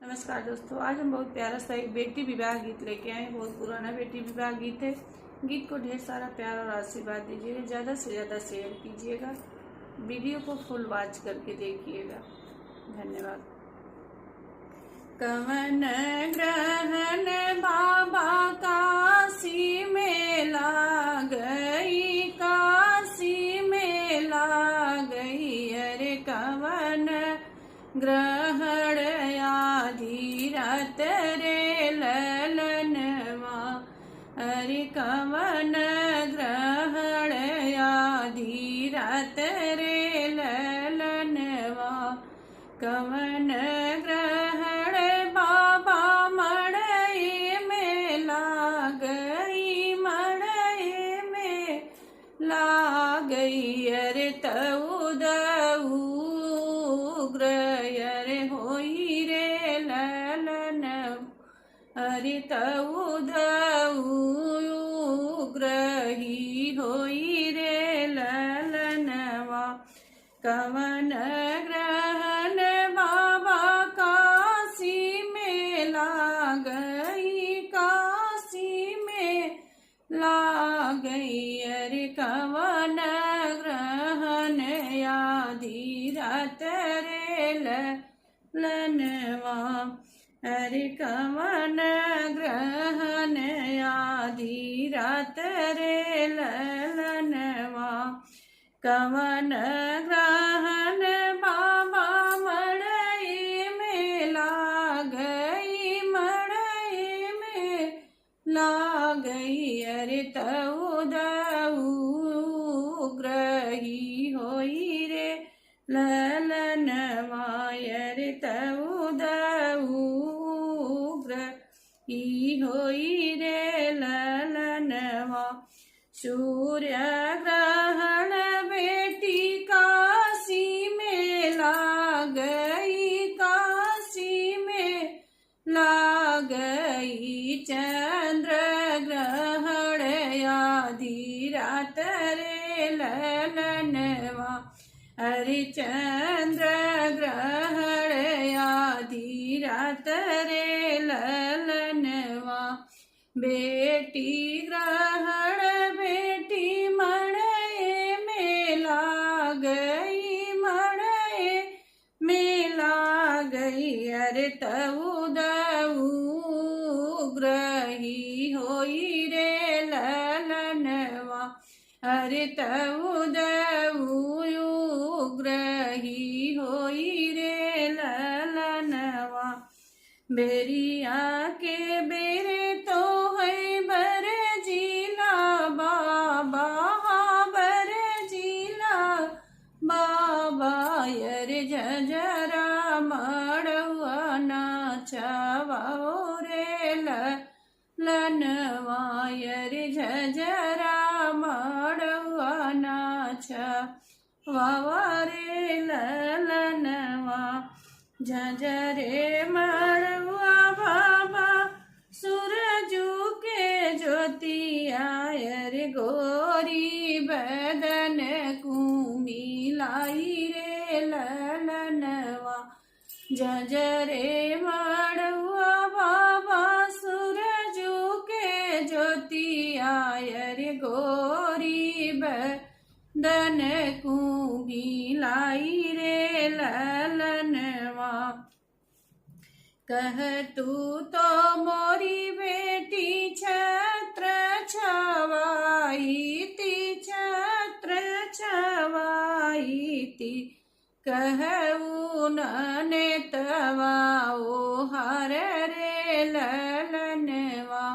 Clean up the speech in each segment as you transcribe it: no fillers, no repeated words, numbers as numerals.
नमस्कार दोस्तों, आज हम बहुत प्यारा सा एक बेटी विवाह गीत लेके आए। बहुत पुराना बेटी विवाह गीत है। गीत को ढेर सारा प्यार और आशीर्वाद दीजिएगा, ज़्यादा से ज़्यादा शेयर कीजिएगा, वीडियो को फुल वॉच करके देखिएगा। धन्यवाद। कवन ग्रहण बाबा काशी में ला गई, काशी में ला गई। अरे कवन ग्रहण आधी रात रे ललनवा। अरे कवन ग्रहण आधी रात रे ललनवा। कवन ग्रहण बाबा मड़ई में ला गई, मड़ई में ला गई। अरे तऊ दऊ अरे होई रे ललन। अरे तऊ दऊ ग्रही होई रे ललनवा। कवन ग्रहण बाबा काशी में ला गई, काशी में ला गई। अरे कवन ग्रहण आधी रात रे ललनवा। अरे कवन ग्रहण आधी रात रे ललनवा। कवन ग्रहण बाबा मड़ई में ला गई, मड़ई में ला गई। अरे तऊ दऊ ग्रही होई रे ललनवा। अरे तऊ दऊ ग्रही होई रे ललनवा। सूर्य ग्रहण बेटी काशी में ला गई, काशी में ला गई। चंद्र ग्रहण आधी रात रे ललनवा। अरे चंद्र ग्रहण आधी रात रे ललनवा। बेटी ग्रहण बेटी मड़ई में ला गई, मड़ई में ला गई। अरे तऊ दऊ ग्रही होई रे ललनवा। अरे तऊ दऊ ग्रही होई रे ललनवा। बेरिया के बेरे तो है बर जिला बाबा, बर जिला बाबा। अरे झजरा मड़ुआ नाचवा रे ललनवा। अरे झजरा मड़ुआ नाचवा रे ललनवा। झंझरे मड़ुआ बाबा सूरजू के ज्योतिया। अरे गोरी बदन कुमी लाई रे ललनवा। झंझरे मड़ुआ बाबा सूरजू के ज्योतिया। अरे गोरी बदन कुमी लाई रे ललनवा। कह तू तो मोरी बेटी छत्र छवाई ती, छत्र छवाई ती। कहू नने तवा ओ हर रे ललनवा।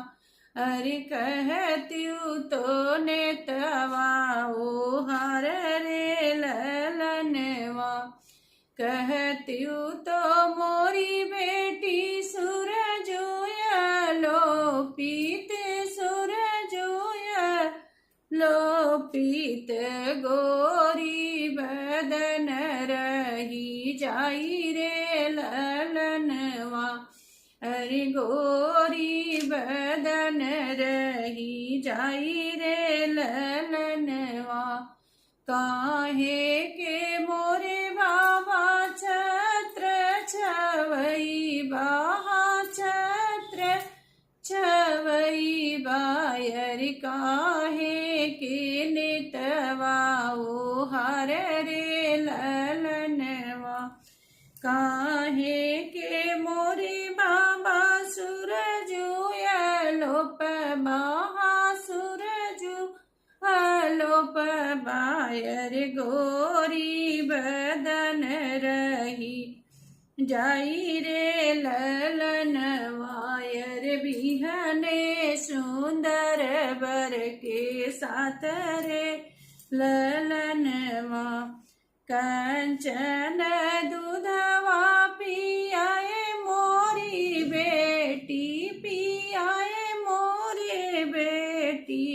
अरे कहत्यू तो ने तवा ओ हर रे ललनवा। कहत्यू तो मोरी बेटी सूरजोया लोपित, सूरजोया लोपित। गोरी बदन रही जाई रे ललनवा। अरे गोरी बदन रही जाई रे ललनवा। काहे के मोरे बाबा छत्र छवई बा काहे के नेतवा ओ हर रे ललनवा। काहे के मोरे बाबा सूरजू अलोप बाहा सूरजू अलोप बायर गोरी बदन रही जाई रे ललन वायर बिहने सुंदर बर के साथ रे ललनवा। कंचन दूधवा पियाए मोरी बेटी पियाए मोरी बेटी।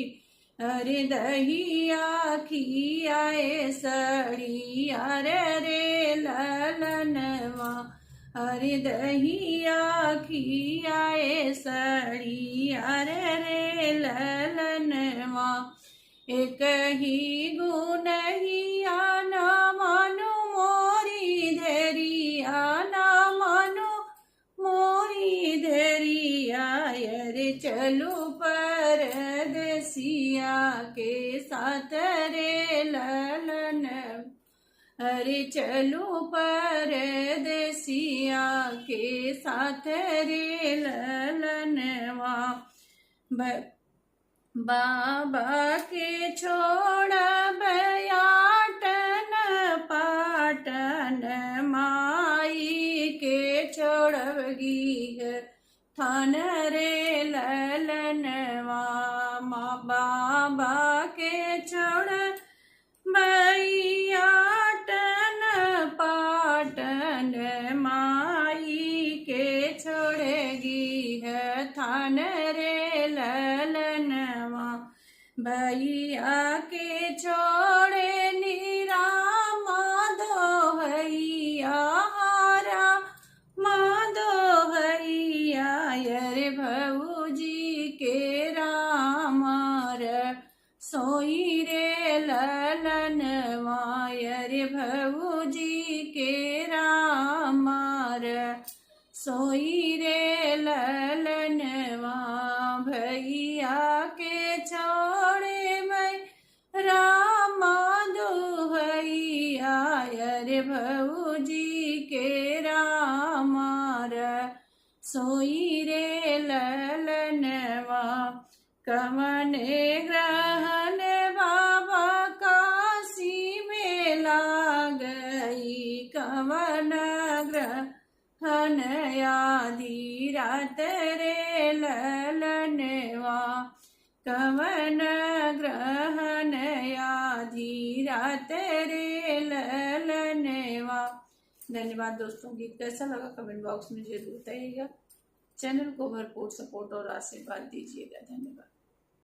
अरे दहिया खियाए सड़िया रे ललनवा। अरे दहिया खियाए सड़िया रे ललनवा। एक ही गुण हिया न मानो मोरी धैरिया न मानो मोरी धैरिया। अरे चलो परदेसिया के साथ रे ललन। अरे चलो परदेसिया के साथ रे ललनवा। बाबा के छोड़ा बयाटन पाटन माई के छोड़गी थान रे ललनवा। बाबा के छोड़ बयाटन पाटन माई के छोड़गी थान रे ललनवा। भैया के छोड़े नीरा माधो हैया हारा माधो हैया। अरे भौजी के रामार सोई रे ललनवा। अरे भौजी के रामार सोई रे ललनवा। भैया के छोड़े मैं रामा दुहैया। अरे भौजी के रामार सोई रे ललनवा। कवने ग्रहण बाबा काशी में लागई। कवन ग्रहण आधी रात रे ललनवा। कवन ग्रहण आधी रात रे ललनवा। धन्यवाद दोस्तों। गीत कैसा लगा कमेंट बॉक्स में जरूर बताइएगा। चैनल को भरपूर सपोर्ट और आशीर्वाद दीजिएगा। धन्यवाद।